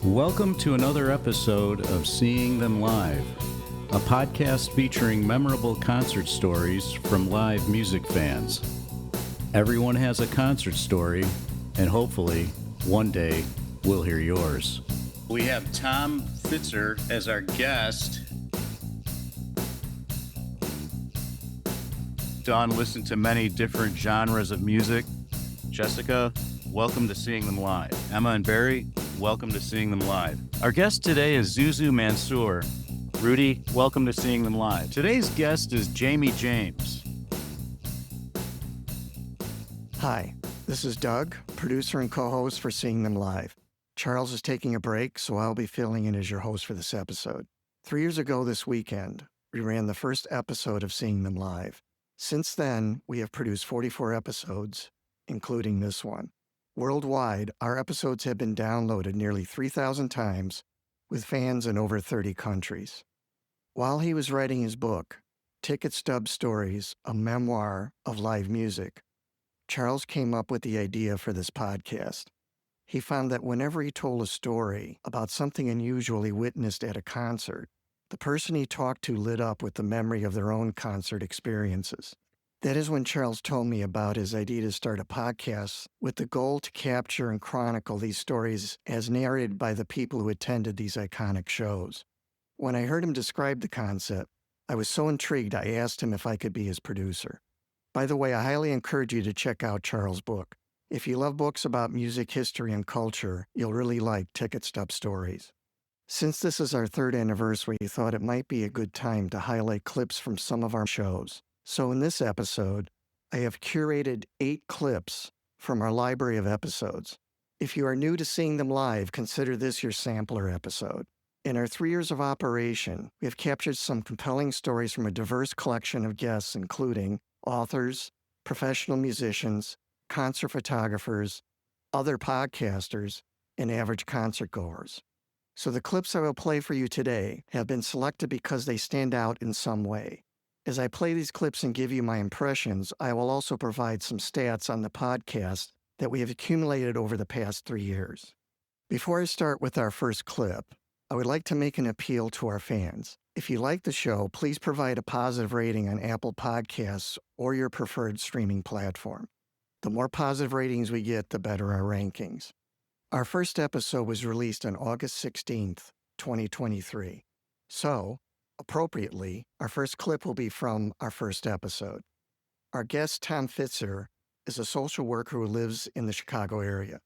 Welcome to another episode of Seeing Them Live, a podcast featuring memorable concert stories from live music fans. Everyone has a concert story, and hopefully, one day, we'll hear yours. We have Tom Fitzer as our guest. Dawn listened to many different genres of music. Jessica, welcome to Seeing Them Live. Emma and Barry, welcome to Seeing Them Live. Our guest today is Zuzu Mansour. Rudy, welcome to Seeing Them Live. Today's guest is Jamie James. Hi, this is Doug, producer and co-host for Seeing Them Live. Charles is taking a break, so I'll be filling in as your host for this episode. 3 years ago this weekend, we ran the first episode of Seeing Them Live. Since then, we have produced 44 episodes, including this one. Worldwide, our episodes have been downloaded nearly 3,000 times, with fans in over 30 countries. While he was writing his book, Ticket Stub Stories, a memoir of live music, Charles came up with the idea for this podcast. He found that whenever he told a story about something unusual he witnessed at a concert, the person he talked to lit up with the memory of their own concert experiences. That is when Charles told me about his idea to start a podcast with the goal to capture and chronicle these stories as narrated by the people who attended these iconic shows. When I heard him describe the concept, I was so intrigued I asked him if I could be his producer. By the way, I highly encourage you to check out Charles' book. If you love books about music, history, and culture, you'll really like Ticket Stub Stories. Since this is our third anniversary, we thought it might be a good time to highlight clips from some of our shows. So in this episode, I have curated 8 clips from our library of episodes. If you are new to Seeing Them Live, consider this your sampler episode. In our 3 years of operation, we have captured some compelling stories from a diverse collection of guests, including authors, professional musicians, concert photographers, other podcasters, and average concertgoers. So the clips I will play for you today have been selected because they stand out in some way. As I play these clips and give you my impressions, I will also provide some stats on the podcast that we have accumulated over the past 3 years. Before I start with our first clip, I would like to make an appeal to our fans. If you like the show, please provide a positive rating on Apple Podcasts or your preferred streaming platform. The more positive ratings we get, the better our rankings. Our first episode was released on August 16th, 2023. So, appropriately, our first clip will be from our first episode. Our guest, Tom Fitzer, is a social worker who lives in the Chicago area.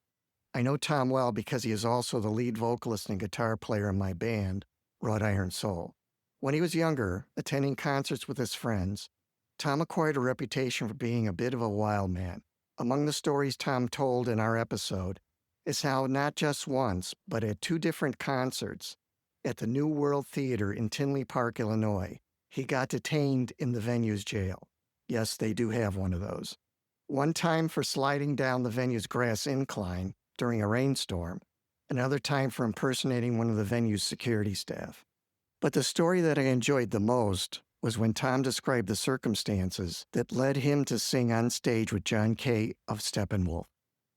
I know Tom well because he is also the lead vocalist and guitar player in my band, Wrought Iron Soul. When he was younger, attending concerts with his friends, Tom acquired a reputation for being a bit of a wild man. Among the stories Tom told in our episode is how not just once, but at 2 different concerts at the New World Theater in Tinley Park, Illinois, he got detained in the venue's jail. Yes, they do have one of those. One time for sliding down the venue's grass incline during a rainstorm, another time for impersonating one of the venue's security staff. But the story that I enjoyed the most was when Tom described the circumstances that led him to sing on stage with John Kay of Steppenwolf.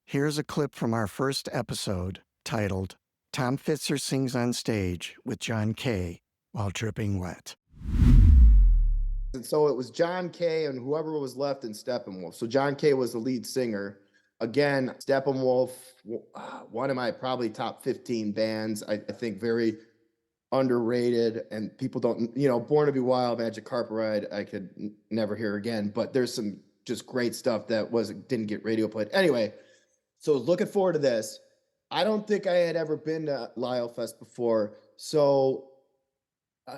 Here's a clip from our first episode titled, Tom Fitzer Sings on Stage with John Kay While Dripping Wet. And so it was John Kay and whoever was left in Steppenwolf. So John Kay was the lead singer. Again, Steppenwolf, one of my probably top 15 bands. I think very underrated, and people don't, Born to Be Wild, Magic Carpet Ride, I could never hear again, but there's some just great stuff that didn't get radio played. Anyway, so looking forward to this. I don't think I had ever been to Lyle Fest before. So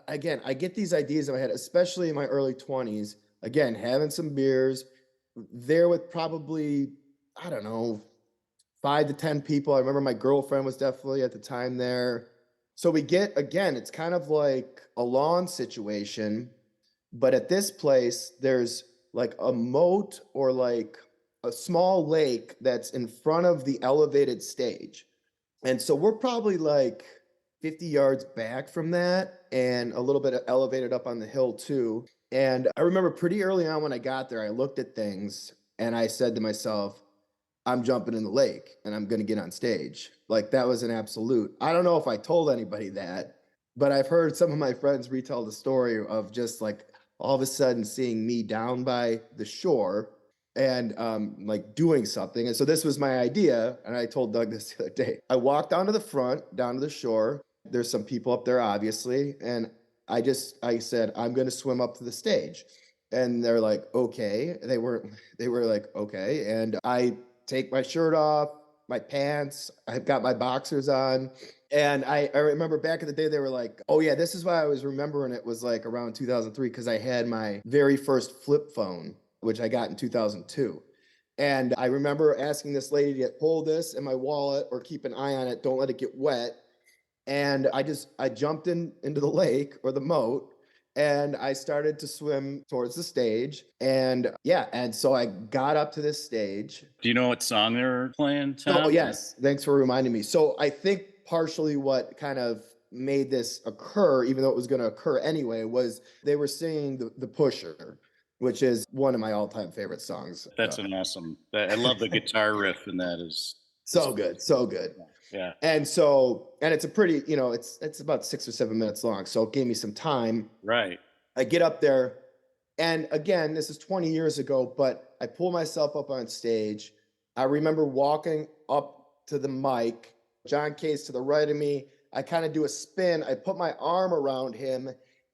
again, I get these ideas in my head, especially in my early 20s, again, having some beers there with probably, I don't know, 5 to 10 people. I remember my girlfriend was definitely at the time there. So we get, again, it's kind of like a lawn situation, but at this place, there's like a moat or like a small lake that's in front of the elevated stage. And so we're probably like 50 yards back from that and a little bit elevated up on the hill too. And I remember pretty early on when I got there, I looked at things and I said to myself, I'm jumping in the lake and I'm going to get on stage. Like that was an absolute. I don't know if I told anybody that, but I've heard some of my friends retell the story of just like all of a sudden seeing me down by the shore and like doing something. And so this was my idea. And I told Doug this the other day. I walked down to the front, down to the shore. There's some people up there, obviously. And I said, I'm going to swim up to the stage. And they're like, okay. They were like, okay. And I take my shirt off, my pants, I've got my boxers on. And I remember back in the day, they were like, oh yeah, this is why I was remembering it was like around 2003, because I had my very first flip phone, which I got in 2002. And I remember asking this lady to hold this in my wallet or keep an eye on it, don't let it get wet. And I jumped into the lake or the moat and I started to swim towards the stage. And yeah, and so I got up to this stage. Do you know what song they're playing, Tom? Oh, yes. Thanks for reminding me. So I think partially what kind of made this occur, even though it was going to occur anyway, was they were singing the Pusher, which is one of my all-time favorite songs. That's an awesome. I love the guitar riff, and that is so good. Yeah. And it's a pretty, it's about 6 or 7 minutes long. So it gave me some time. Right. I get up there, and again, this is 20 years ago, but I pull myself up on stage. I remember walking up to the mic. John K's to the right of me. I kind of do a spin. I put my arm around him,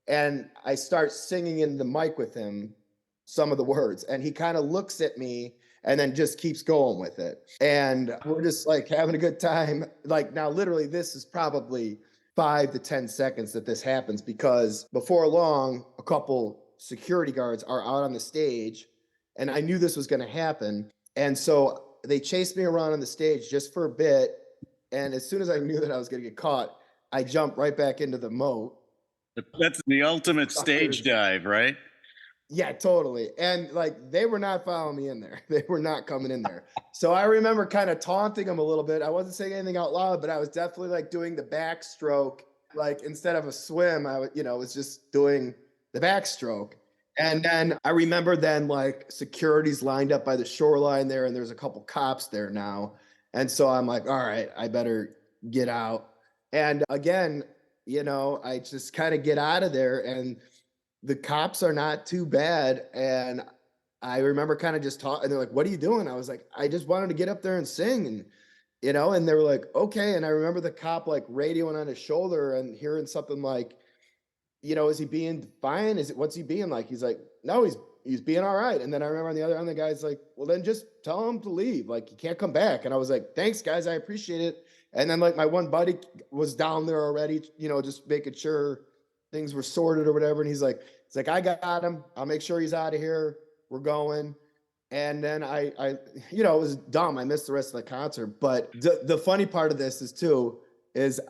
and I start singing in the mic with him some of the words. And he kind of looks at me and then just keeps going with it. And we're just like having a good time. Like now, literally, this is probably 5 to 10 seconds that this happens, because before long, a couple security guards are out on the stage, and I knew this was going to happen. And so they chased me around on the stage just for a bit. And as soon as I knew that I was going to get caught, I jumped right back into the moat. That's the ultimate stage dive, right? Yeah, totally. And like, they were not following me in there. They were not coming in there. So I remember kind of taunting them a little bit. I wasn't saying anything out loud, but I was definitely like doing the backstroke. Like instead of a swim, I was just doing the backstroke. And then I remember like security's lined up by the shoreline there, and there's a couple cops there now. And so I'm like, all right, I better get out. And again, I just kind of get out of there, and the cops are not too bad. And I remember kind of just talking, and they're like, what are you doing? I was like, I just wanted to get up there and sing. And, and they were like, okay. And I remember the cop like radioing on his shoulder and hearing something like, is he being fine? What's he being like? He's like, no, he's being all right. And then I remember on the other end, the guy's like, well, then just tell him to leave. Like, you can't come back. And I was like, thanks guys, I appreciate it. And then like my one buddy was down there already, just making sure things were sorted or whatever. And he's like, I got him. I'll make sure he's out of here. We're going. And then I it was dumb. I missed the rest of the concert. But the funny part of this is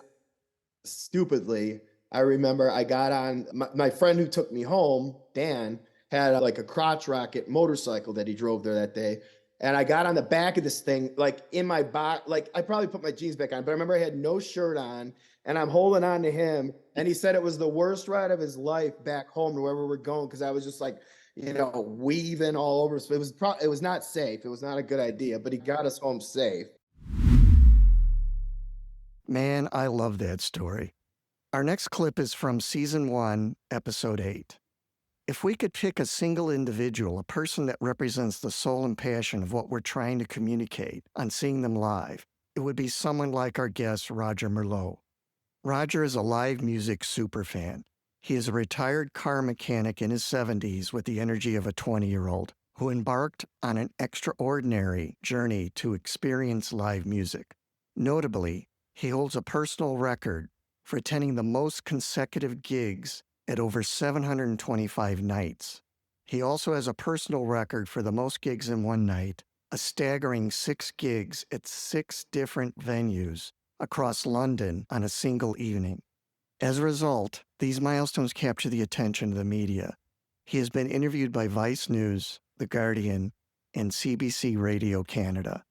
stupidly, I remember I got on, my friend who took me home, Dan, had like a crotch rocket motorcycle that he drove there that day. And I got on the back of this thing, like in my back, like I probably put my jeans back on, but I remember I had no shirt on, and I'm holding on to him. And he said it was the worst ride of his life back home to wherever we were going, because I was just like, weaving all over. So it was not safe. It was not a good idea, but he got us home safe. Man, I love that story. Our next clip is from Season 1, Episode 8. If we could pick a single individual, a person that represents the soul and passion of what we're trying to communicate on Seeing Them Live, it would be someone like our guest, Roger Merlot. Roger is a live music superfan. He is a retired car mechanic in his 70s with the energy of a 20-year-old who embarked on an extraordinary journey to experience live music. Notably, he holds a personal record for attending the most consecutive gigs at over 725 nights. He also has a personal record for the most gigs in one night, a staggering 6 gigs at 6 different venues across London on a single evening. As a result, these milestones capture the attention of the media. He has been interviewed by Vice News, The Guardian, and CBC Radio Canada.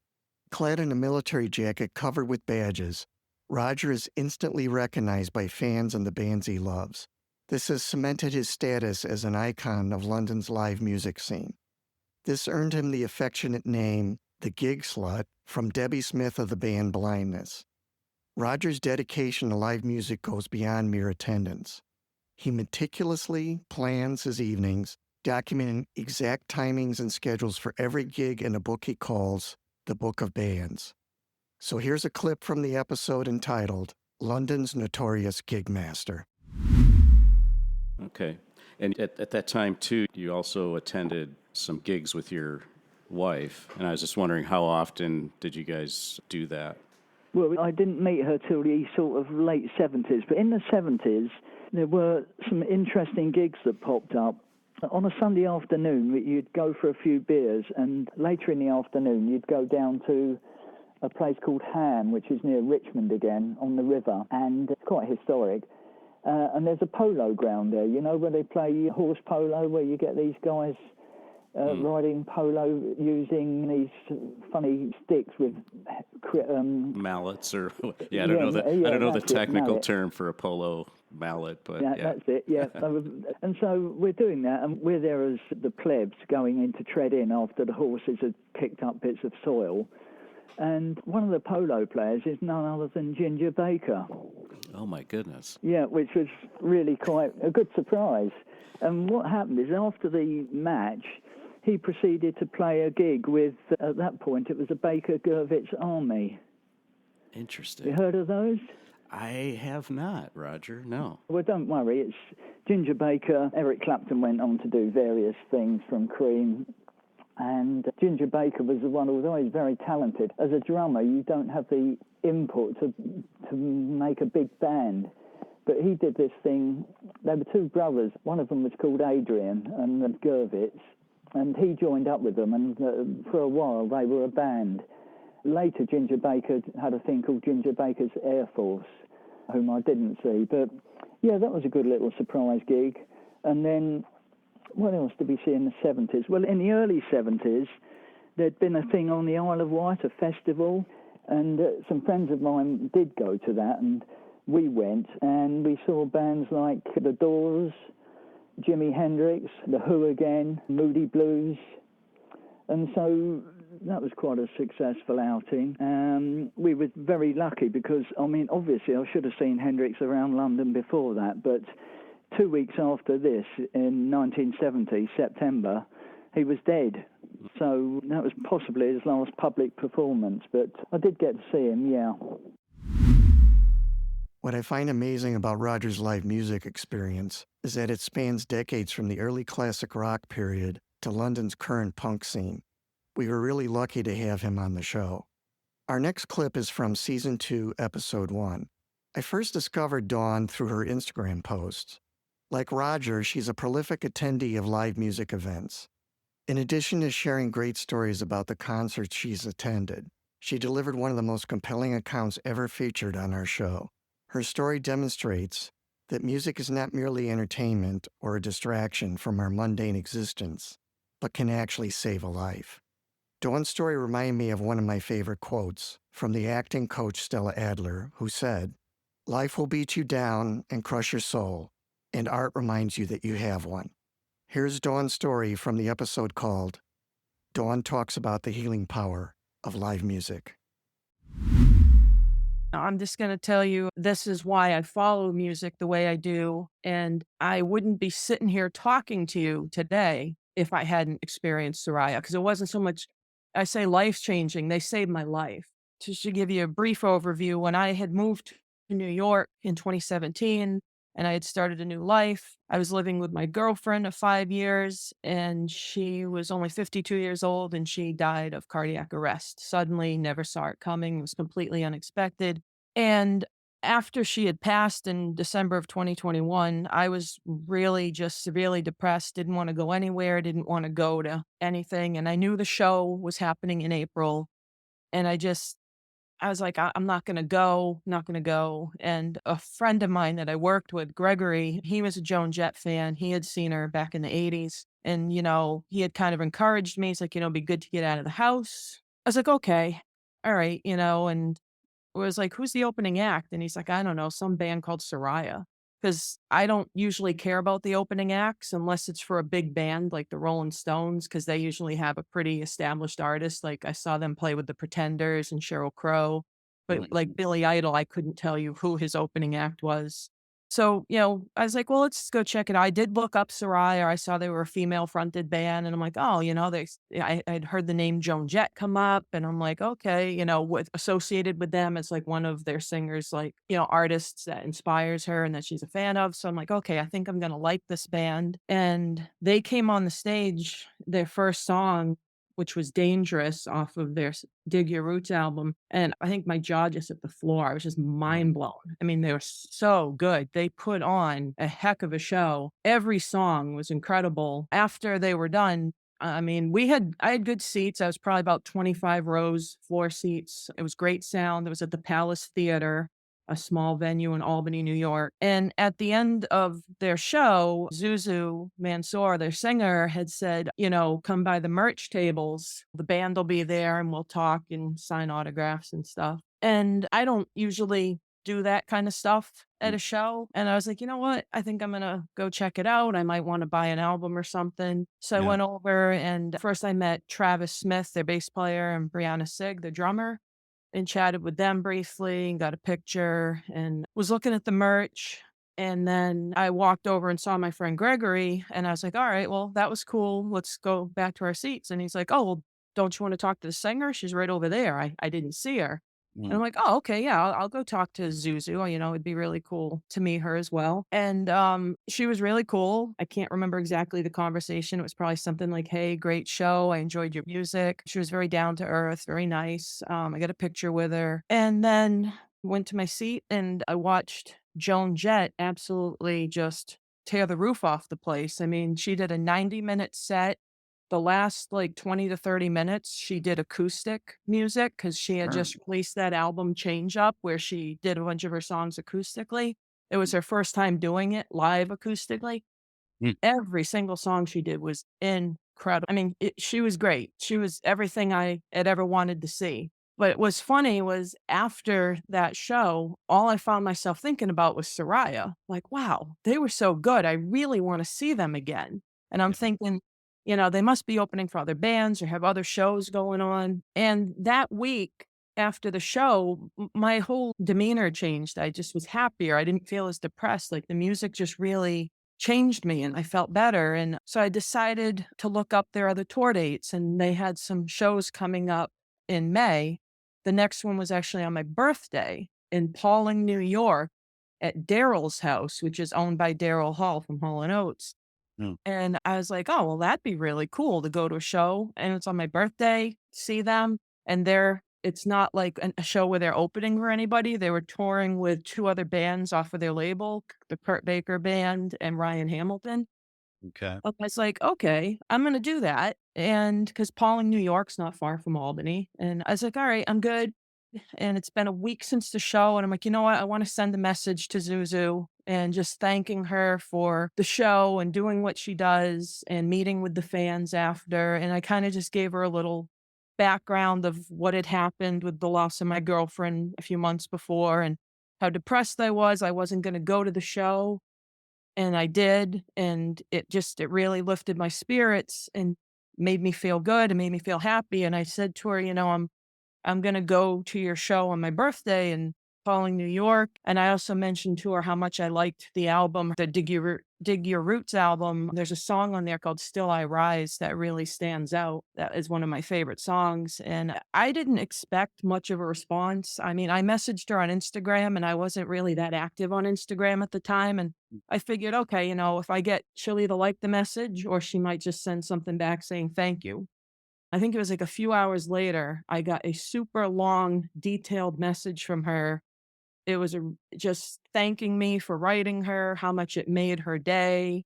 Clad in a military jacket covered with badges, Roger is instantly recognized by fans and the bands he loves. This has cemented his status as an icon of London's live music scene. This earned him the affectionate name, The Gig Slut, from Debbie Smith of the band Blindness. Roger's dedication to live music goes beyond mere attendance. He meticulously plans his evenings, documenting exact timings and schedules for every gig in a book he calls The Book of Bands. So here's a clip from the episode entitled London's Notorious Gig Master. Okay. And at that time, too, you also attended some gigs with your wife. And I was just wondering, how often did you guys do that? Well, I didn't meet her till the sort of late 70s, but in the 70s, there were some interesting gigs that popped up. On a Sunday afternoon, you'd go for a few beers, and later in the afternoon, you'd go down to a place called Ham, which is near Richmond again, on the river, and it's quite historic. And there's a polo ground there, you know, where they play horse polo, where you get these guys riding polo using these funny sticks with mallets, or I don't know the technical term for a polo mallet, but yeah. That's it. Yeah, and so we're doing that, and we're there as the plebs going in to tread in after the horses had picked up bits of soil. And one of the polo players is none other than Ginger Baker. Oh my goodness! Yeah, which was really quite a good surprise. And what happened is after the match, he proceeded to play a gig with, at that point, it was a Baker Gurvitz Army. Interesting. You heard of those? I have not, Roger, no. Well, don't worry, it's Ginger Baker. Eric Clapton went on to do various things from Cream. And Ginger Baker was the one who was always very talented. As a drummer, you don't have the input to make a big band. But he did this thing. They were two brothers. One of them was called Adrian and Gurvitz. And he joined up with them, and for a while they were a band. Later, Ginger Baker had a thing called Ginger Baker's Air Force, whom I didn't see. But, yeah, that was a good little surprise gig. And then, what else did we see in the 70s? Well, in the early 70s, there'd been a thing on the Isle of Wight, a festival, and some friends of mine did go to that, and we went, and we saw bands like The Doors, Jimi Hendrix, The Who again, Moody Blues, and so that was quite a successful outing. We were very lucky because, I mean, obviously I should have seen Hendrix around London before that, but 2 weeks after this, in 1970, September, he was dead. So that was possibly his last public performance, but I did get to see him, yeah. What I find amazing about Roger's live music experience is that it spans decades from the early classic rock period to London's current punk scene. We were really lucky to have him on the show. Our next clip is from Season 2, Episode 1. I first discovered Dawn through her Instagram posts. Like Roger, she's a prolific attendee of live music events. In addition to sharing great stories about the concerts she's attended, she delivered one of the most compelling accounts ever featured on our show. Her story demonstrates that music is not merely entertainment or a distraction from our mundane existence, but can actually save a life. Dawn's story reminded me of one of my favorite quotes from the acting coach Stella Adler, who said, "Life will beat you down and crush your soul, and art reminds you that you have one." Here's Dawn's story from the episode called Dawn Talks About the Healing Power of Live Music. I'm just going to tell you, this is why I follow music the way I do. And I wouldn't be sitting here talking to you today if I hadn't experienced Soraia, because it wasn't so much, I say life-changing, they saved my life. Just to give you a brief overview, when I had moved to New York in 2017, and I had started a new life. I was living with my girlfriend of 5 years, and she was only 52 years old, and she died of cardiac arrest. Suddenly, never saw it coming. It was completely unexpected. And after she had passed in December of 2021, I was really just severely depressed, didn't want to go anywhere, didn't want to go to anything. And I knew the show was happening in April, and I was like, I'm not going to go. And a friend of mine that I worked with, Gregory, he was a Joan Jett fan. He had seen her back in the 80s. And, he had kind of encouraged me. He's like, it'd be good to get out of the house. I was like, okay, all right, and it was like, who's the opening act? And he's like, I don't know, some band called Soraia. because I don't usually care about the opening acts unless it's for a big band like the Rolling Stones, because they usually have a pretty established artist. Like I saw them play with the Pretenders and Sheryl Crow, but like Billy Idol, I couldn't tell you who his opening act was. So, I was like, well, let's go check it out. I did look up Soraia. I saw they were a female fronted band, and I'm like, oh, I'd heard the name Joan Jett come up, and I'm like, okay, associated with them as like one of their singers, like, artists that inspires her and that she's a fan of. So I'm like, okay, I think I'm going to like this band. And they came on the stage, their first song, which was Dangerous off of their Dig Your Roots album. And I think my jaw just hit the floor. I was just mind blown. I mean, they were so good. They put on a heck of a show. Every song was incredible. After they were done, I mean, I had good seats. I was probably about 25 rows, floor seats. It was great sound. It was at the Palace Theater, a small venue in Albany, New York. And at the end of their show, Zuzu Mansour, their singer, had said, come by the merch tables. The band will be there and we'll talk and sign autographs and stuff. And I don't usually do that kind of stuff at a show. And I was like, you know what? I think I'm going to go check it out. I might want to buy an album or something. So I went over, and first I met Travis Smith, their bass player, and Brianna Sig, the drummer, and chatted with them briefly and got a picture and was looking at the merch. And then I walked over and saw my friend Gregory, and I was like, all right, well, that was cool. Let's go back to our seats. And he's like, oh, well, don't you want to talk to the singer? She's right over there. I didn't see her. And I'm like, oh, okay, yeah, I'll go talk to Zuzu. It'd be really cool to meet her as well. And she was really cool. I can't remember exactly the conversation. It was probably something like, hey, great show. I enjoyed your music. She was very down to earth, very nice. I got a picture with her. And then went to my seat and I watched Joan Jett absolutely just tear the roof off the place. I mean, she did a 90-minute set. The last like 20 to 30 minutes, she did acoustic music because she had just released that album Change Up, where she did a bunch of her songs acoustically. It was her first time doing it live acoustically. Every single song she did was incredible. I mean, she was great. She was everything I had ever wanted to see. But what was funny was after that show, all I found myself thinking about was Soraia. Like, wow, they were so good. I really want to see them again. And I'm thinking, they must be opening for other bands or have other shows going on. And that week after the show, my whole demeanor changed. I just was happier. I didn't feel as depressed. Like the music just really changed me and I felt better. And so I decided to look up their other tour dates, and they had some shows coming up in May. The next one was actually on my birthday in Pawling, New York at Daryl's house, which is owned by Daryl Hall from Hall & Oates. And I was like, oh, well, that'd be really cool to go to a show. And it's on my birthday, see them. And it's not like a show where they're opening for anybody. They were touring with two other bands off of their label, the Kurt Baker Band and Ryan Hamilton. Okay. I was like, okay, I'm going to do that. And because Pawling, New York's not far from Albany. And I was like, all right, I'm good. And it's been a week since the show. And I'm like, you know what? I want to send a message to Zuzu and just thanking her for the show and doing what she does and meeting with the fans after. And I kind of just gave her a little background of what had happened with the loss of my girlfriend a few months before and how depressed I was. I wasn't going to go to the show. And I did. And it really lifted my spirits and made me feel good and made me feel happy. And I said to her, I'm going to go to your show on my birthday in Pawling, New York. And I also mentioned to her how much I liked the album, the Dig Your Roots album. There's a song on there called Still I Rise that really stands out. That is one of my favorite songs. And I didn't expect much of a response. I mean, I messaged her on Instagram and I wasn't really that active on Instagram at the time. And I figured, okay, if she'll either like the message or she might just send something back saying thank you. I think it was like a few hours later, I got a super long, detailed message from her. It was just thanking me for writing her, how much it made her day,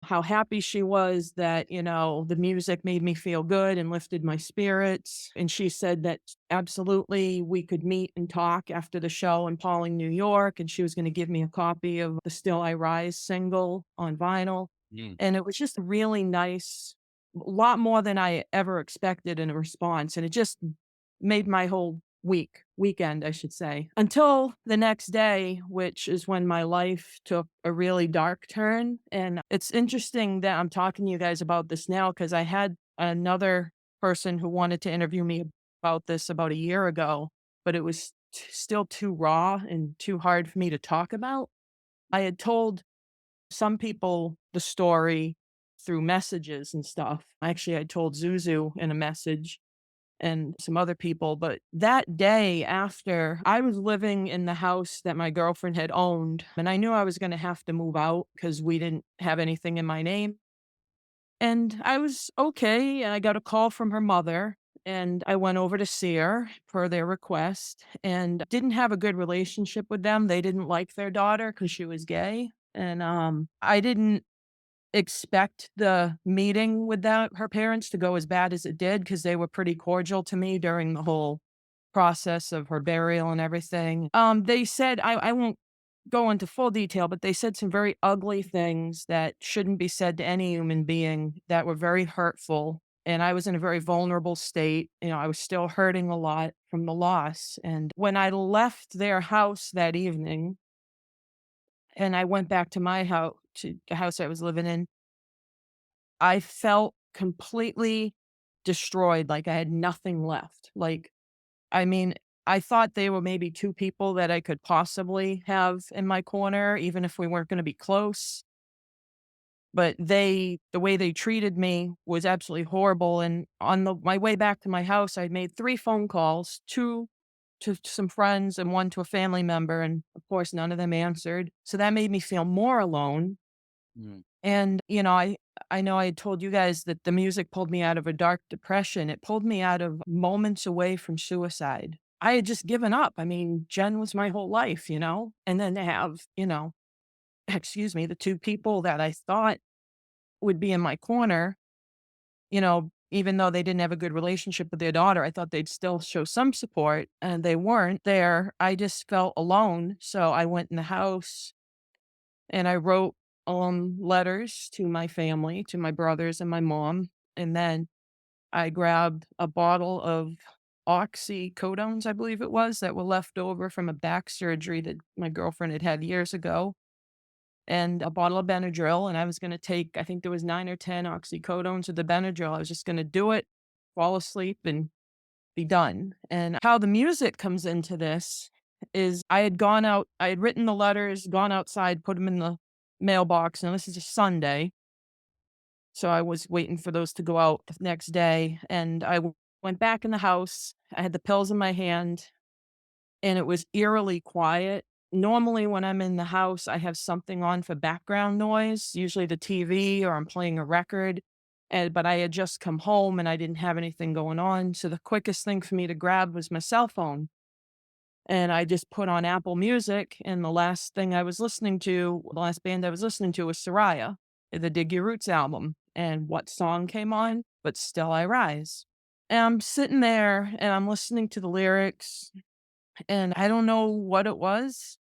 how happy she was that, the music made me feel good and lifted my spirits. And she said that absolutely we could meet and talk after the show in Pawling, New York. And she was going to give me a copy of the Still I Rise single on vinyl. And it was just really nice. A lot more than I ever expected in a response. And it just made my whole weekend, I should say, until the next day, which is when my life took a really dark turn. And it's interesting that I'm talking to you guys about this now because I had another person who wanted to interview me about this about a year ago, but it was still too raw and too hard for me to talk about. I had told some people the story through messages and stuff. Actually, I told Zuzu in a message and some other people. But that day after, I was living in the house that my girlfriend had owned, and I knew I was going to have to move out because we didn't have anything in my name. And I was okay. And I got a call from her mother, and I went over to see her per their request and didn't have a good relationship with them. They didn't like their daughter because she was gay. And I didn't expect the meeting with her parents to go as bad as it did because they were pretty cordial to me during the whole process of her burial and everything. They said, I won't go into full detail, but they said some very ugly things that shouldn't be said to any human being that were very hurtful. And I was in a very vulnerable state. I was still hurting a lot from the loss. And when I left their house that evening and I went back to my house, to the house I was living in, I felt completely destroyed, like I had nothing left. Like, I mean, I thought they were maybe two people that I could possibly have in my corner, even if we weren't going to be close. But the way they treated me was absolutely horrible. And on my way back to my house, I made 3 phone calls, 2 to some friends and 1 to a family member. And of course, none of them answered. So that made me feel more alone. Mm. And, I know I had told you guys that the music pulled me out of a dark depression. It pulled me out of moments away from suicide. I had just given up. I mean, Jen was my whole life, and then to have, excuse me, the 2 people that I thought would be in my corner, even though they didn't have a good relationship with their daughter, I thought they'd still show some support and they weren't there. I just felt alone. So I went in the house and I wrote letters to my family, to my brothers and my mom. And then I grabbed a bottle of oxycodones, I believe it was, that were left over from a back surgery that my girlfriend had had years ago, and a bottle of Benadryl. And I was going to take, I think there was 9 or 10 oxycodones of the Benadryl. I was just going to do it, fall asleep, and be done. And how the music comes into this is I had written the letters, gone outside, put them in the mailbox. And this is a Sunday. So I was waiting for those to go out the next day. And I went back in the house. I had the pills in my hand and it was eerily quiet. Normally, when I'm in the house, I have something on for background noise, usually the TV or I'm playing a record. But I had just come home and I didn't have anything going on. So the quickest thing for me to grab was my cell phone. And I just put on Apple Music. And the last band I was listening to was Soraia, the Dig Your Roots album. And what song came on? But Still I Rise. And I'm sitting there and I'm listening to the lyrics. And I don't know what it was.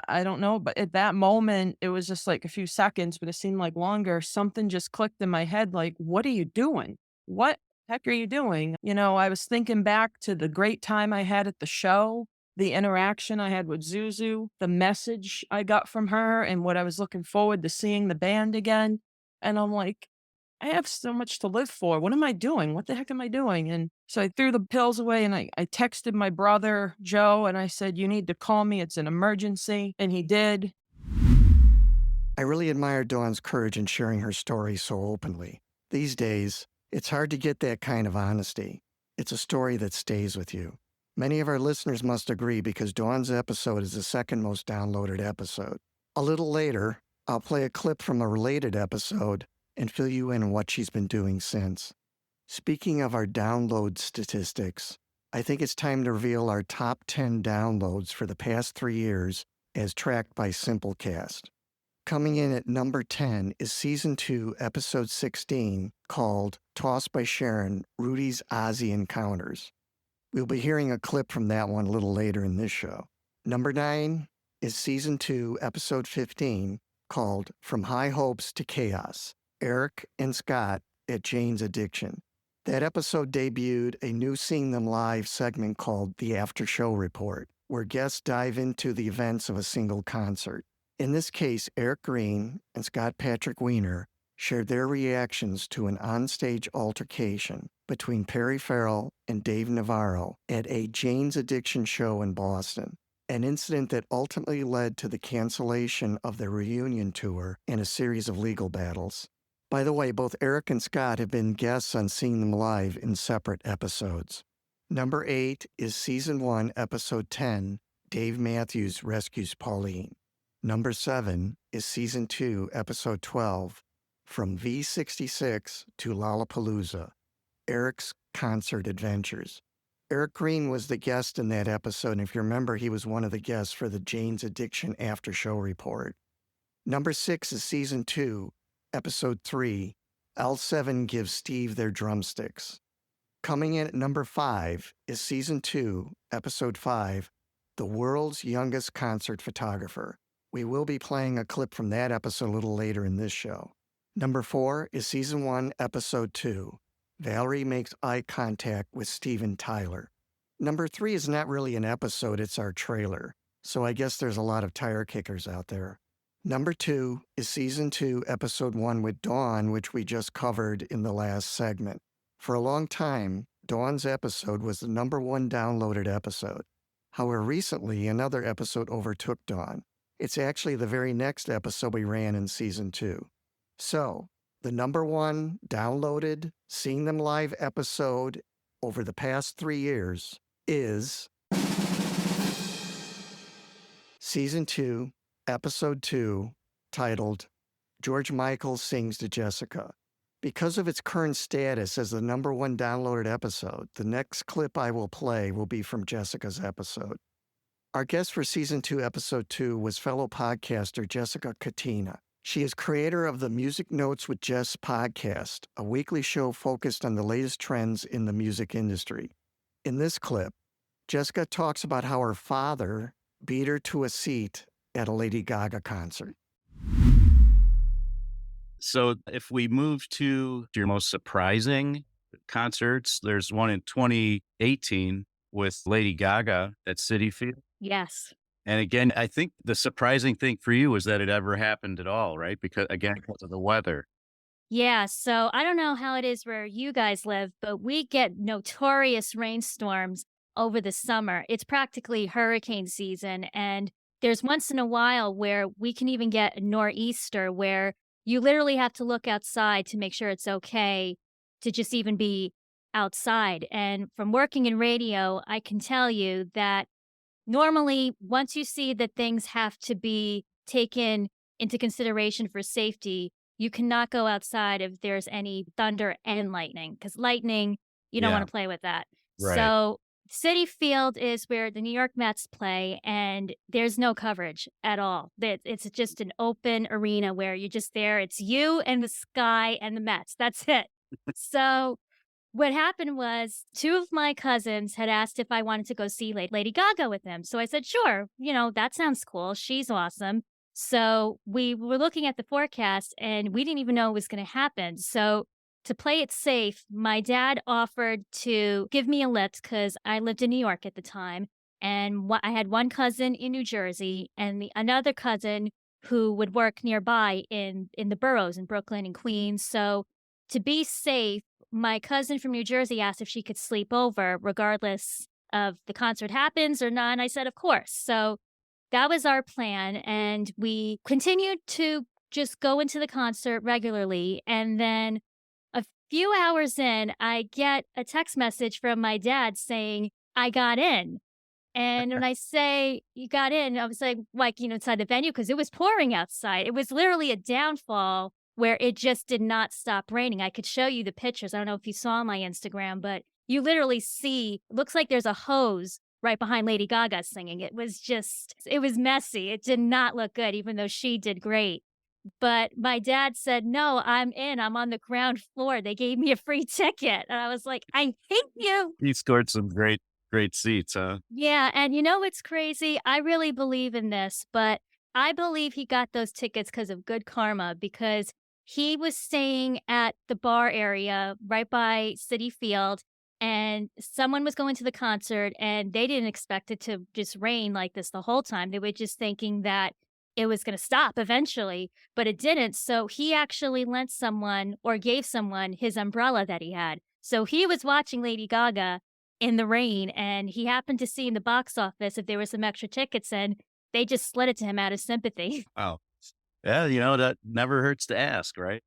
I don't know. But at that moment, it was just like a few seconds, but it seemed like longer. Something just clicked in my head like, what are you doing? What the heck are you doing? I was thinking back to the great time I had at the show, the interaction I had with Zuzu, the message I got from her, and what I was looking forward to seeing the band again. And I'm like, I have so much to live for. What am I doing? What the heck am I doing? And so I threw the pills away and I texted my brother, Joe, and I said, you need to call me. It's an emergency. And he did. I really admire Dawn's courage in sharing her story so openly. These days, it's hard to get that kind of honesty. It's a story that stays with you. Many of our listeners must agree because Dawn's episode is the second most downloaded episode. A little later, I'll play a clip from a related episode and fill you in on what she's been doing since. Speaking of our download statistics, I think it's time to reveal our top 10 downloads for the past 3 years as tracked by Simplecast. Coming in at number 10 is Season 2, Episode 16, called Tossed by Sharon, Rudy's Ozzy Encounters. We'll be hearing a clip from that one a little later in this show. Number 9 is Season 2, Episode 15, called From High Hopes to Chaos, Eric and Scott at Jane's Addiction. That episode debuted a new Seeing Them Live segment called The After Show Report, where guests dive into the events of a single concert. In this case, Eric Green and Scott Patrick Wiener shared their reactions to an onstage altercation between Perry Farrell and Dave Navarro at a Jane's Addiction show in Boston, an incident that ultimately led to the cancellation of their reunion tour and a series of legal battles. By the way, both Eric and Scott have been guests on Seeing Them Live in separate episodes. Number 8 is Season 1, Episode 10, Dave Matthews Rescues Pauline. Number 7 is Season 2, Episode 12, From V66 to Lollapalooza, Eric's Concert Adventures. Eric Green was the guest in that episode, and if you remember, he was one of the guests for the Jane's Addiction After Show Report. Number 6 is Season 2, Episode 3, L7 Gives Steve Their Drumsticks. Coming in at number 5 is Season 2, Episode 5, The World's Youngest Concert Photographer. We will be playing a clip from that episode a little later in this show. Number 4 is Season 1, Episode 2, Valerie Makes Eye Contact with Steven Tyler. Number 3 is not really an episode, it's our trailer, so I guess there's a lot of tire kickers out there. Number 2 is Season 2, Episode 1 with Dawn, which we just covered in the last segment. For a long time, Dawn's episode was the number 1 downloaded episode. However, recently, another episode overtook Dawn. It's actually the very next episode we ran in Season 2. So, the number 1 downloaded Seeing Them Live episode over the past 3 years is Season 2, Episode 2, titled George Michael Sings to Jessica. Because of its current status as the number 1 downloaded episode, the next clip I will play will be from Jessica's episode. Our guest for Season 2, Episode 2 was fellow podcaster Jessica Katina. She is creator of the Music Notes with Jess podcast, a weekly show focused on the latest trends in the music industry. In this clip, Jessica talks about how her father beat her to a seat at a Lady Gaga concert. So if we move to your most surprising concerts, there's one in 2018 with Lady Gaga at Citi Field. Yes. And again, I think the surprising thing for you was that it ever happened at all, right? Because of the weather. Yeah. So I don't know how it is where you guys live, but we get notorious rainstorms over the summer. It's practically hurricane season. And there's once in a while where we can even get a nor'easter where you literally have to look outside to make sure it's okay to just even be outside. And from working in radio, I can tell you that normally, once you see that things have to be taken into consideration for safety, you cannot go outside if there's any thunder and lightning, because lightning, you don't want to play with that. Right. So Citi Field is where the New York Mets play, and there's no coverage at all. It's just an open arena where you're just there. It's you and the sky and the Mets. That's it. So what happened was 2 of my cousins had asked if I wanted to go see Lady Gaga with them. So I said, sure, that sounds cool. She's awesome. So we were looking at the forecast and we didn't even know it was going to happen. So to play it safe, my dad offered to give me a lift because I lived in New York at the time. And I had one cousin in New Jersey and another cousin who would work nearby in the boroughs in Brooklyn and Queens. So to be safe, my cousin from New Jersey asked if she could sleep over regardless of the concert happens or not. And I said, of course. So that was our plan. And we continued to just go into the concert regularly. And then a few hours in, I get a text message from my dad saying, I got in. And when I say you got in, I was like, inside the venue, because it was pouring outside. It was literally a downfall where it just did not stop raining. I could show you the pictures. I don't know if you saw my Instagram, but you literally see, looks like there's a hose right behind Lady Gaga singing. It was messy. It did not look good, even though she did great. But my dad said, no, I'm in. I'm on the ground floor. They gave me a free ticket. And I was like, I hate you. He scored some great seats, huh? Yeah. And what's crazy? I really believe in this, but I believe he got those tickets because of good karma, because He was staying at the bar area right by Citi Field, and someone was going to the concert, and they didn't expect it to just rain like this the whole time. They were just thinking that it was gonna stop eventually, but it didn't, so he actually lent someone or gave someone his umbrella that he had. So he was watching Lady Gaga in the rain, and he happened to see in the box office if there were some extra tickets, and they just slid it to him out of sympathy. Wow. Yeah, that never hurts to ask, right?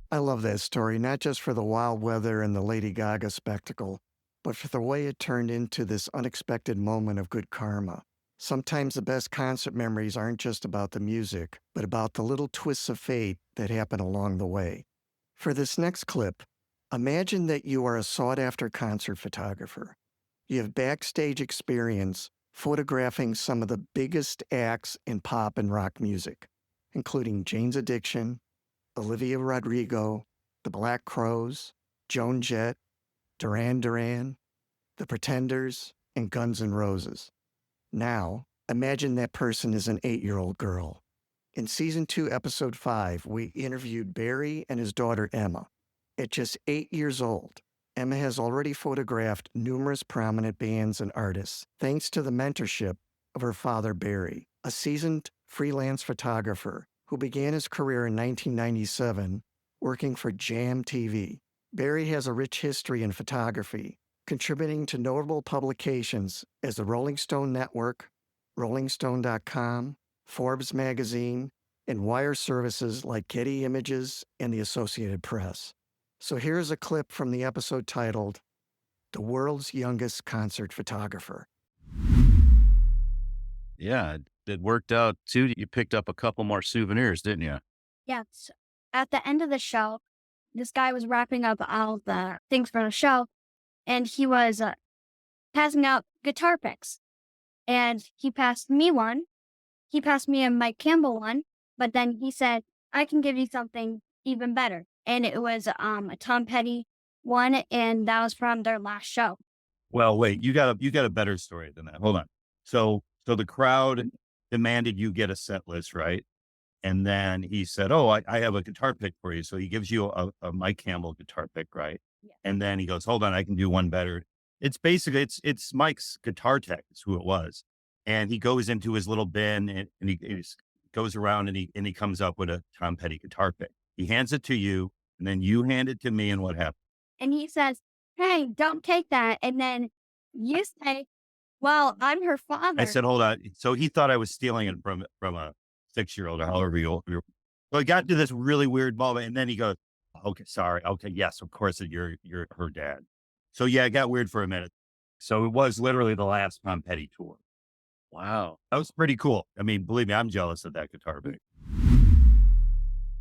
I love that story, not just for the wild weather and the Lady Gaga spectacle, but for the way it turned into this unexpected moment of good karma. Sometimes the best concert memories aren't just about the music, but about the little twists of fate that happen along the way. For this next clip, imagine that you are a sought-after concert photographer. You have backstage experience photographing some of the biggest acts in pop and rock music, including Jane's Addiction, Olivia Rodrigo, the Black Crowes, Joan Jett, Duran Duran, the Pretenders, and Guns N' Roses. Now, imagine that person is an 8-year-old girl. In Season 2, Episode 5, we interviewed Barry and his daughter Emma. At just 8 years old, Emma has already photographed numerous prominent bands and artists, thanks to the mentorship of her father Barry, a seasoned freelance photographer who began his career in 1997 working for Jam TV. Barry has a rich history in photography, contributing to notable publications as the Rolling Stone Network, RollingStone.com, Forbes magazine, and wire services like Getty Images and the Associated Press. So here's a clip from the episode titled, "The World's Youngest Concert Photographer." Yeah, it worked out too. You picked up a couple more souvenirs, didn't you? Yes. At the end of the show, this guy was wrapping up all the things for the show, and he was passing out guitar picks. And he passed me one. He passed me a Mike Campbell one, but then he said, "I can give you something even better." And it was a Tom Petty one, and that was from their last show. Well, wait, you got a better story than that. Hold on. So the crowd demanded you get a set list, right? And then he said, "Oh, I have a guitar pick for you." So he gives you a Mike Campbell guitar pick, right? Yeah. And then he goes, "Hold on, I can do one better." It's basically it's Mike's guitar tech is who it was, and he goes into his little bin and he goes around and he comes up with a Tom Petty guitar pick. He hands it to you, and then you hand it to me, and what happened? And he says, "Hey, don't take that." And then you say, "Well, I'm her father." I said, "Hold on." So he thought I was stealing it from a 6-year-old or however you. So it got to this really weird moment, and then he goes, "Okay, sorry. Okay, yes, of course you're her dad." So yeah, it got weird for a minute. So it was literally the last Tom Petty tour. Wow. That was pretty cool. I mean, believe me, I'm jealous of that guitar pick.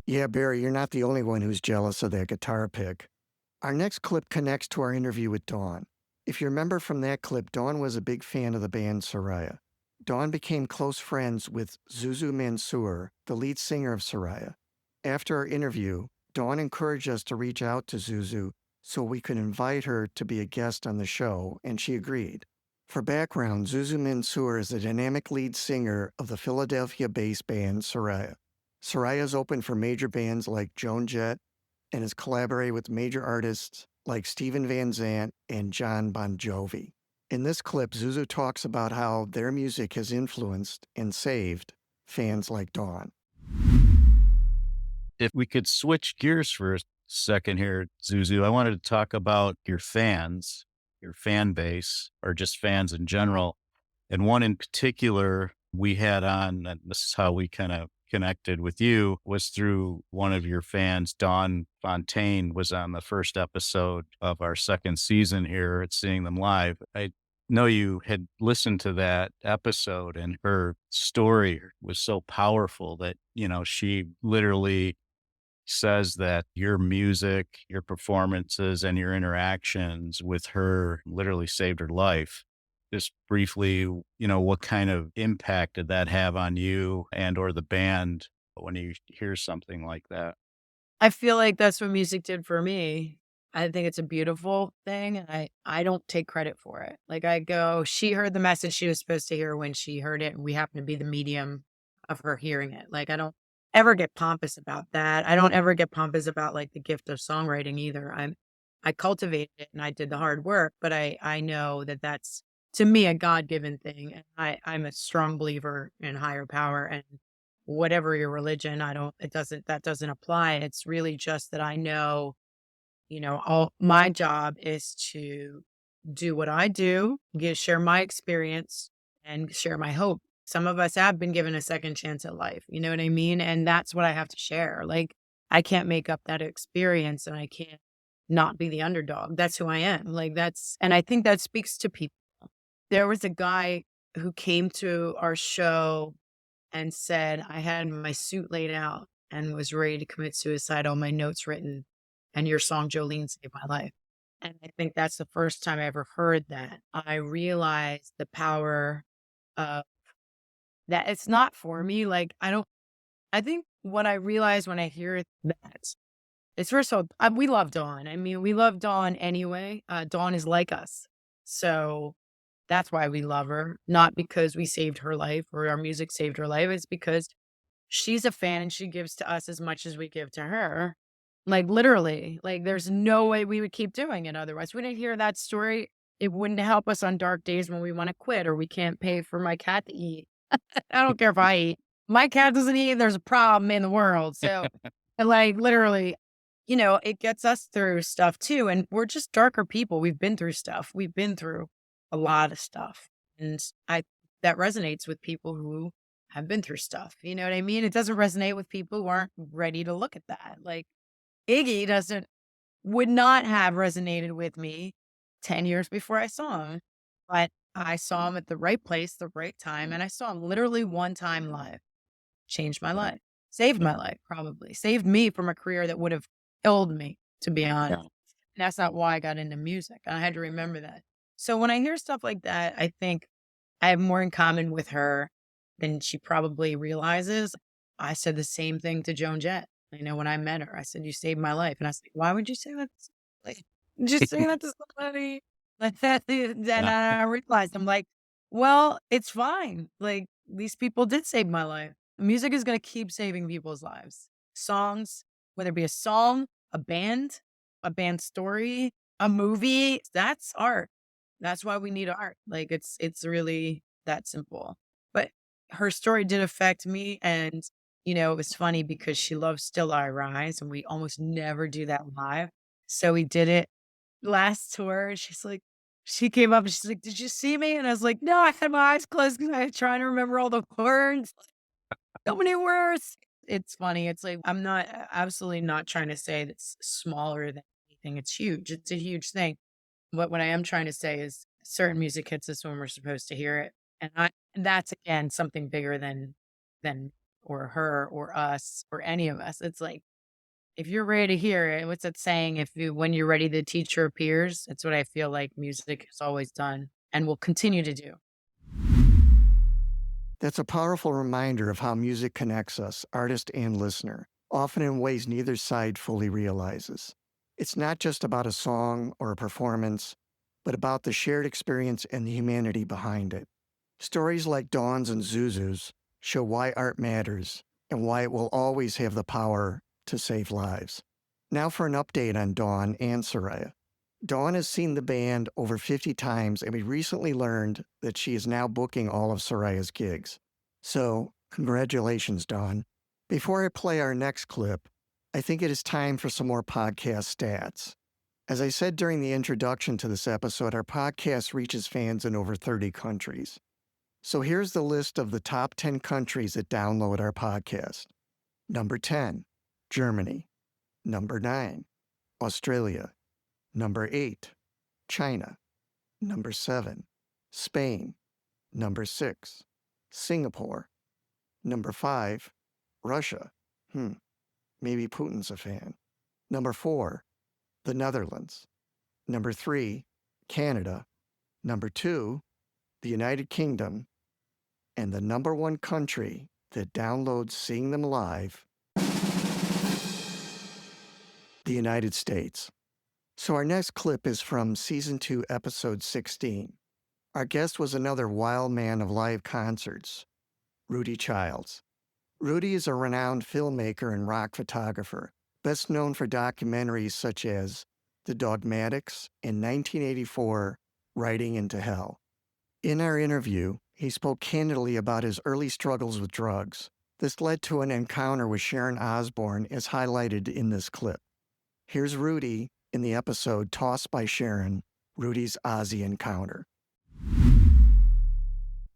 Yeah, Barry, you're not the only one who's jealous of that guitar pick. Our next clip connects to our interview with Dawn. If you remember from that clip, Dawn was a big fan of the band Soraia. Dawn became close friends with Zuzu Mansour, the lead singer of Soraia. After our interview, Dawn encouraged us to reach out to Zuzu so we could invite her to be a guest on the show, and she agreed. For background, Zuzu Mansour is the dynamic lead singer of the Philadelphia-based band Soraia. Soraia has opened for major bands like Joan Jett and has collaborated with major artists like Steven Van Zandt and John Bon Jovi. In this clip, Zuzu talks about how their music has influenced and saved fans like Dawn. If we could switch gears for a second here, Zuzu, I wanted to talk about your fans, your fan base, or just fans in general. And one in particular we had on, and this is how we kind of connected with you, was through one of your fans. Dawn Fontaine was on the first episode of our second season here at Seeing Them Live. I know you had listened to that episode, and her story was so powerful that, she literally says that your music, your performances, and your interactions with her literally saved her life. Just briefly, what kind of impact did that have on you and or the band when you hear something like that? I feel like that's what music did for me. I think it's a beautiful thing, and I don't take credit for it. Like, I go, she heard the message she was supposed to hear when she heard it, and we happen to be the medium of her hearing it. Like, I don't ever get pompous about that. I don't ever get pompous about like the gift of songwriting either. I cultivated it and I did the hard work, but I know that that's to me a God-given thing. And I'm a strong believer in higher power, and whatever your religion, that doesn't apply. It's really just that I know, all my job is to do what I do, share my experience and share my hope. Some of us have been given a second chance at life. You know what I mean? And that's what I have to share. Like, I can't make up that experience, and I can't not be the underdog. That's who I am. And I think that speaks to people. There was a guy who came to our show and said, I had my suit laid out and was ready to commit suicide, all my notes written, and your song Jolene saved my life. And I think that's the first time I ever heard that. I realized the power of that. It's not for me. I think what I realize when I hear that is, first of all, we love Dawn. I mean, we love Dawn anyway. Dawn is like us. So that's why we love her, not because we saved her life or our music saved her life. It's because she's a fan and she gives to us as much as we give to her. Like, literally, like, there's no way we would keep doing it otherwise. We didn't hear that story. It wouldn't help us on dark days when we want to quit or we can't pay for my cat to eat. I don't care if I eat. My cat doesn't eat. There's a problem in the world. So, like, literally, it gets us through stuff too. And we're just darker people. We've been through stuff. We've been through a lot of stuff. And that resonates with people who have been through stuff. You know what I mean? It doesn't resonate with people who aren't ready to look at that. Like, Iggy would not have resonated with me 10 years before I saw him, but I saw him at the right place, the right time. And I saw him literally one time live. Changed my life, saved my life, probably saved me from a career that would have killed me, to be honest. And that's not why I got into music. I had to remember that. So when I hear stuff like that, I think I have more in common with her than she probably realizes. I said the same thing to Joan Jett. When I met her, I said, you saved my life. And I was like, why would you say that? Like, just say that to somebody like that. And I realized, I'm like, well, it's fine. Like, these people did save my life. Music is going to keep saving people's lives. Songs, whether it be a song, a band story, a movie, that's art. That's why we need art. Like, it's really that simple. But her story did affect me. And, it was funny because she loves Still I Rise, and we almost never do that live. So we did it last tour. She came up and she's like, did you see me? And I was like, no, I had my eyes closed because I was trying to remember all the words. So many words. It's funny. It's like, I'm absolutely not trying to say that's smaller than anything. It's huge. It's a huge thing. But what I am trying to say is certain music hits us when we're supposed to hear it. And that's, again, something bigger than or her or us or any of us. It's like, if you're ready to hear it, what's that saying? When you're ready, the teacher appears. That's what I feel like music has always done and will continue to do. That's a powerful reminder of how music connects us, artist and listener, often in ways neither side fully realizes. It's not just about a song or a performance, but about the shared experience and the humanity behind it. Stories like Dawn's and Zuzu's show why art matters and why it will always have the power to save lives. Now for an update on Dawn and Soraia. Dawn has seen the band over 50 times, and we recently learned that she is now booking all of Soraia's gigs. So, congratulations, Dawn. Before I play our next clip, I think it is time for some more podcast stats. As I said during the introduction to this episode, our podcast reaches fans in over 30 countries. So here's the list of the top 10 countries that download our podcast. Number 10, Germany. Number 9, Australia. Number 8, China. Number 7, Spain. Number 6, Singapore. Number 5, Russia. Maybe Putin's a fan. Number 4, the Netherlands. Number 3, Canada. Number 2, the United Kingdom. And the number 1 country that downloads Seeing Them Live, the United States. So our next clip is from Season 2, Episode 16. Our guest was another wild man of live concerts, Rudy Childs. Rudy is a renowned filmmaker and rock photographer, best known for documentaries such as The Dogmatics and 1984, Riding into Hell. In our interview, he spoke candidly about his early struggles with drugs. This led to an encounter with Sharon Osbourne as highlighted in this clip. Here's Rudy in the episode Tossed by Sharon, Rudy's Ozzy encounter.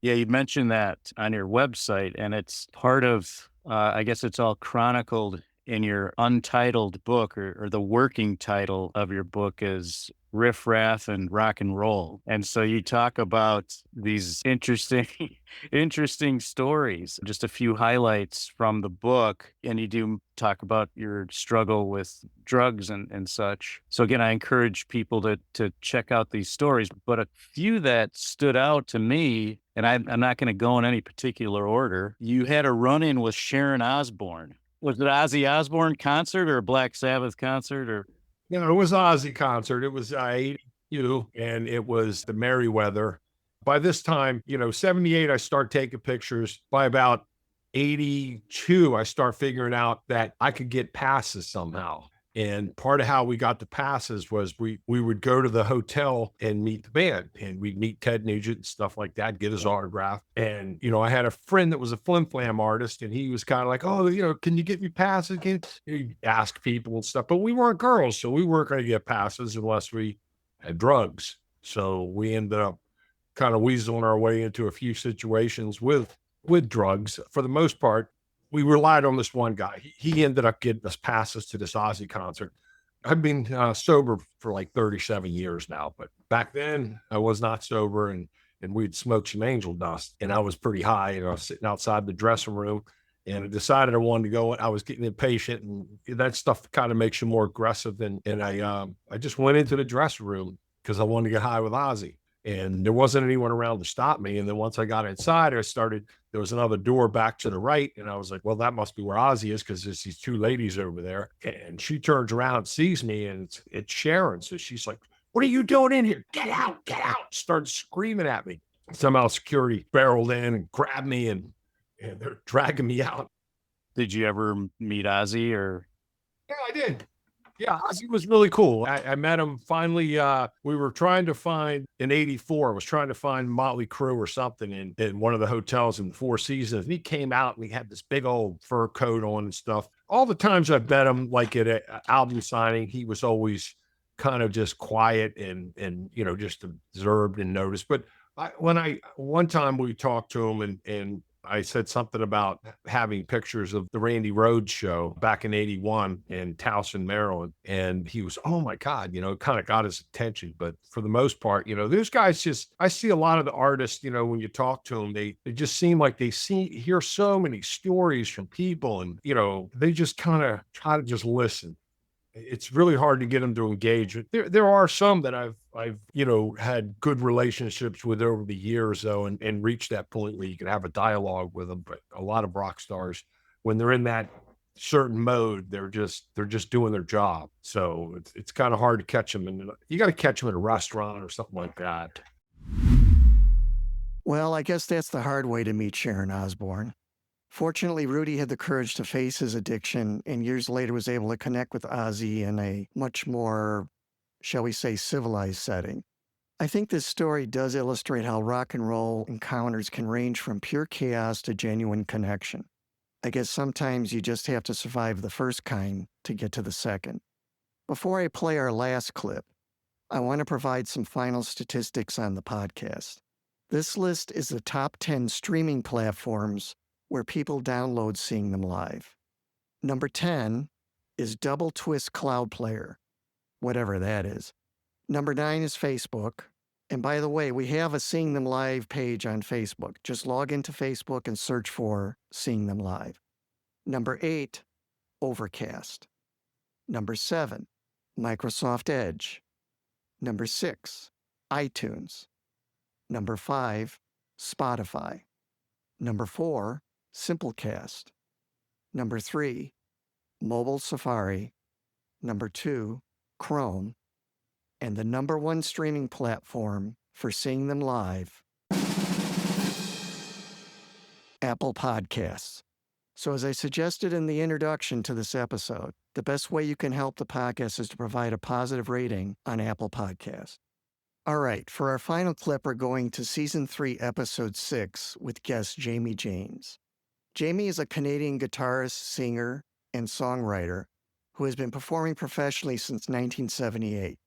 Yeah, you mentioned that on your website, and it's part of, I guess it's all chronicled in your untitled book, or the working title of your book is Riff Raff and Rock and Roll. And so you talk about these interesting stories, just a few highlights from the book. And you do talk about your struggle with drugs and such. So again, I encourage people to check out these stories, but a few that stood out to me, and I'm not going to go in any particular order. You had a run-in with Sharon Osbourne. Was it Ozzy Osbourne concert or a Black Sabbath concert or? You know, it was an Ozzy concert. It was 82, and it was the Merriweather. By this time, 78, I start taking pictures. By about 82, I start figuring out that I could get passes somehow. And part of how we got the passes was we would go to the hotel and meet the band, and we'd meet Ted Nugent and stuff like that, get his autograph. And, I had a friend that was a flim flam artist, and he was kind of like, oh, can you get me passes? He'd ask people and stuff, but we weren't girls, so we weren't going to get passes unless we had drugs. So we ended up kind of weaseling our way into a few situations with drugs. For the most part, we relied on this one guy. He ended up getting us passes to this Ozzy concert. I've been sober for like 37 years now, but back then I was not sober, and we'd smoked some angel dust, and I was pretty high, and I was sitting outside the dressing room, and I decided I wanted to go. I was getting impatient, and that stuff kind of makes you more aggressive. And I just went into the dressing room because I wanted to get high with Ozzy. And there wasn't anyone around to stop me. And then once I got inside, there was another door back to the right. And I was like, well, that must be where Ozzy is, because there's these two ladies over there. And she turns around, sees me, and it's Sharon. So she's like, what are you doing in here? Get out, get out. Started screaming at me. Somehow security barreled in and grabbed me, and they're dragging me out. Did you ever meet Ozzy or? Yeah, I did. Yeah, Ozzy was really cool. I met him finally. We were trying to find in 84, I was trying to find Motley Crue or something in one of the hotels in the Four Seasons. And he came out, and he had this big old fur coat on and stuff. All the times I've met him, like at an album signing, he was always kind of just quiet and just observed and noticed. But one time we talked to him, and I said something about having pictures of the Randy Rhoads show back in 81 in Towson, Maryland. And he was, oh my God, it kind of got his attention. But for the most part, those guys I see a lot of the artists, when you talk to them, they just seem like hear so many stories from people, and, they just kind of try to just listen. It's really hard to get them to engage. There are some that I've had good relationships with over the years, though, and reached that point where you can have a dialogue with them. But a lot of rock stars, when they're in that certain mode, they're just doing their job. So it's kind of hard to catch them, and you got to catch them at a restaurant or something like that. Well, I guess that's the hard way to meet Sharon Osbourne. Fortunately, Rudy had the courage to face his addiction, and years later was able to connect with Ozzy in a much more, shall we say, civilized setting. I think this story does illustrate how rock and roll encounters can range from pure chaos to genuine connection. I guess sometimes you just have to survive the first kind to get to the second. Before I play our last clip, I want to provide some final statistics on the podcast. This list is the top 10 streaming platforms where people download Seeing Them Live. Number 10 is Double Twist Cloud Player, whatever that is. Number 9 is Facebook. And by the way, we have a Seeing Them Live page on Facebook. Just log into Facebook and search for Seeing Them Live. Number 8, Overcast. Number 7, Microsoft Edge. Number 6, iTunes. Number 5, Spotify. Number 4, Simplecast. Number 3, Mobile Safari. Number 2, Chrome. And the number 1 streaming platform for Seeing Them Live, Apple Podcasts. So as I suggested in the introduction to this episode, the best way you can help the podcast is to provide a positive rating on Apple Podcasts. All right, for our final clip, we're going to Season 3, Episode 6 with guest Jamie James. Jamie is a Canadian guitarist, singer, and songwriter who has been performing professionally since 1978.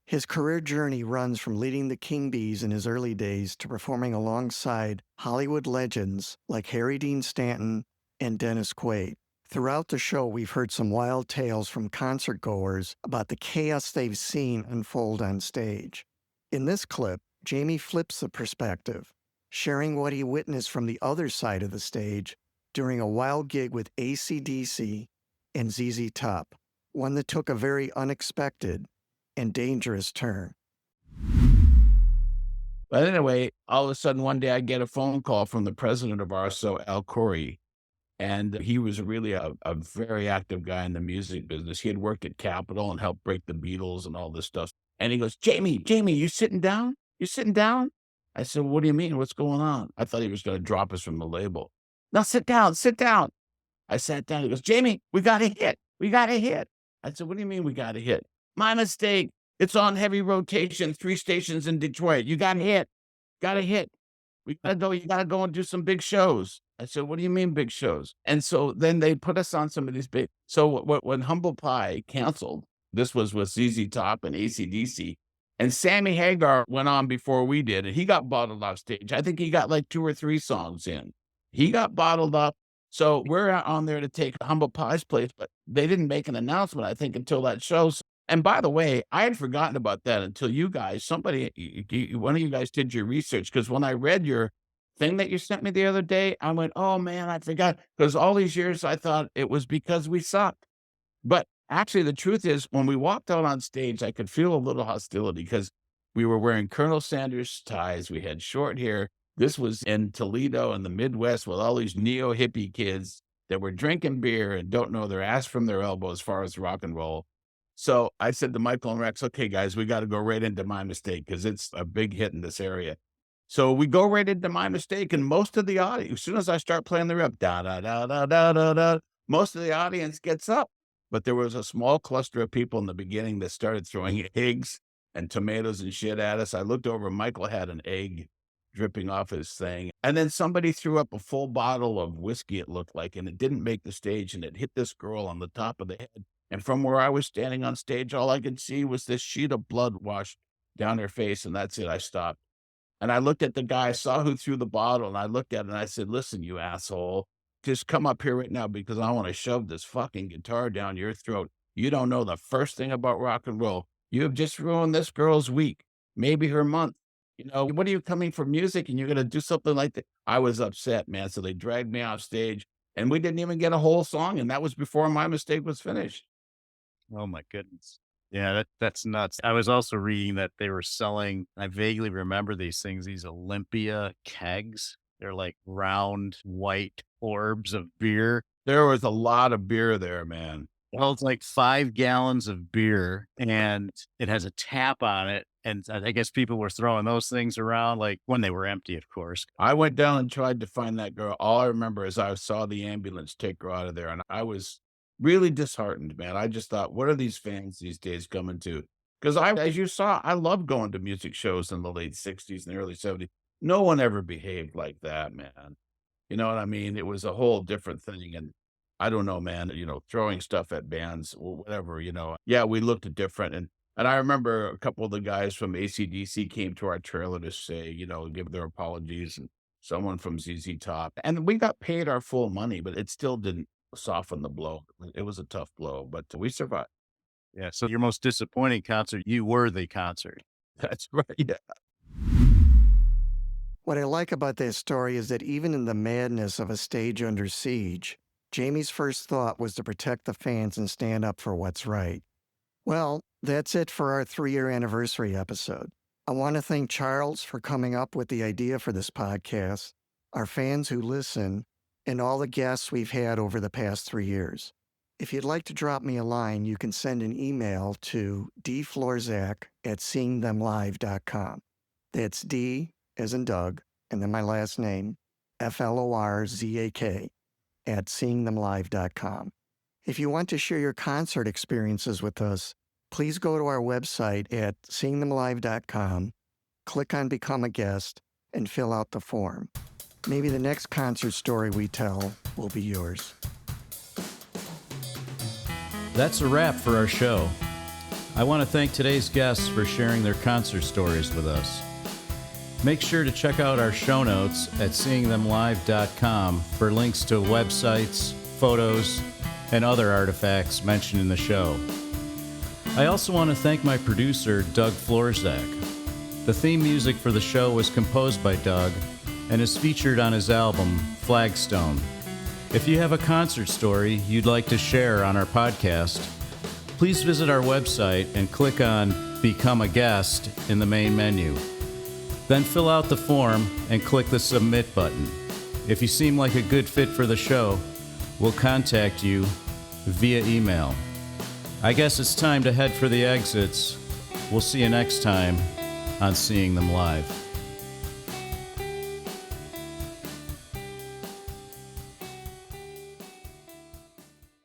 His career journey runs from leading the King Bees in his early days to performing alongside Hollywood legends like Harry Dean Stanton and Dennis Quaid. Throughout the show, we've heard some wild tales from concertgoers about the chaos they've seen unfold on stage. In this clip, Jamie flips the perspective, sharing what he witnessed from the other side of the stage during a wild gig with AC/DC and ZZ Top, one that took a very unexpected and dangerous turn. But anyway, all of a sudden one day I get a phone call from the president of RSO, Al Corey, and he was really a very active guy in the music business. He had worked at Capitol and helped break the Beatles and all this stuff. And he goes, Jamie, you sitting down? You sitting down? I said, what do you mean? What's going on? I thought he was going to drop us from the label. No, sit down. I sat down. He goes, Jamie, we got a hit. I said, what do you mean we got a hit? My mistake. It's on heavy rotation, 3 stations in Detroit. You got a hit. We gotta go. You gotta go and do some big shows. I said, what do you mean big shows? And so then they put us on some of these big. So when Humble Pie canceled, this was with ZZ Top and AC/DC, and Sammy Hagar went on before we did, and he got bottled off stage. I think he got like 2 or 3 songs in. He got bottled up. So we're on there to take Humble Pie's place, but they didn't make an announcement, I think, until that show. And by the way, I had forgotten about that until you guys, one of you guys did your research, because when I read your thing that you sent me the other day, I went, oh man, I forgot. Because all these years I thought it was because we sucked. But actually, the truth is, when we walked out on stage, I could feel a little hostility because we were wearing Colonel Sanders ties. We had short hair. This was in Toledo in the Midwest with all these neo-hippie kids that were drinking beer and don't know their ass from their elbow as far as rock and roll. So I said to Michael and Rex, okay, guys, we got to go right into My Mistake because it's a big hit in this area. So we go right into My Mistake, and most of the audience, as soon as I start playing the rip, da da da da da da da, most of the audience gets up. But there was a small cluster of people in the beginning that started throwing eggs and tomatoes and shit at us. I looked over, Michael had an egg dripping off his thing. And then somebody threw up a full bottle of whiskey, it looked like, and it didn't make the stage, and it hit this girl on the top of the head. And from where I was standing on stage, all I could see was this sheet of blood washed down her face, and that's it. I stopped. And I looked at the guy, saw who threw the bottle, and I looked at it, and I said, listen, you asshole, just come up here right now because I want to shove this fucking guitar down your throat. You don't know the first thing about rock and roll. You have just ruined this girl's week, maybe her month. You know, what are you coming for music and you're going to do something like that? I was upset, man. So they dragged me off stage, and we didn't even get a whole song, and that was before My Mistake was finished. Oh my goodness. Yeah, that's nuts. I was also reading that they were selling, I vaguely remember these things, these Olympia kegs. They're like round white orbs of beer. There was a lot of beer there, man. Well, it's like 5 gallons of beer, and it has a tap on it. And I guess people were throwing those things around, like when they were empty, of course. I went down and tried to find that girl. All I remember is I saw the ambulance take her out of there, and I was really disheartened, man. I just thought, what are these fans these days coming to? Because as you saw, I loved going to music shows in the late 60s and early 70s. No one ever behaved like that, man. You know what I mean? It was a whole different thing. And I don't know, man, throwing stuff at bands or whatever, Yeah, we looked different. And I remember a couple of the guys from AC/DC came to our trailer to say, give their apologies, and someone from ZZ Top. And we got paid our full money, but it still didn't soften the blow. It was a tough blow, but we survived. Yeah. So your most disappointing concert, you were the concert. That's right. Yeah. What I like about this story is that even in the madness of a stage under siege, Jamie's first thought was to protect the fans and stand up for what's right. Well, that's it for our 3-year anniversary episode. I want to thank Charles for coming up with the idea for this podcast, our fans who listen, and all the guests we've had over the past 3 years. If you'd like to drop me a line, you can send an email to dflorzak@seeingthemlive.com. That's D as in Doug, and then my last name, Florzak at seeingthemlive.com. If you want to share your concert experiences with us, please go to our website at seeingthemlive.com, click on Become a Guest, and fill out the form. Maybe the next concert story we tell will be yours. That's a wrap for our show. I want to thank today's guests for sharing their concert stories with us. Make sure to check out our show notes at seeingthemlive.com for links to websites, photos, and other artifacts mentioned in the show. I also want to thank my producer, Doug Florzak. The theme music for the show was composed by Doug and is featured on his album, Flagstone. If you have a concert story you'd like to share on our podcast, please visit our website and click on Become a Guest in the main menu. Then fill out the form and click the Submit button. If you seem like a good fit for the show, we'll contact you via email. I guess it's time to head for the exits. We'll see you next time on Seeing Them Live.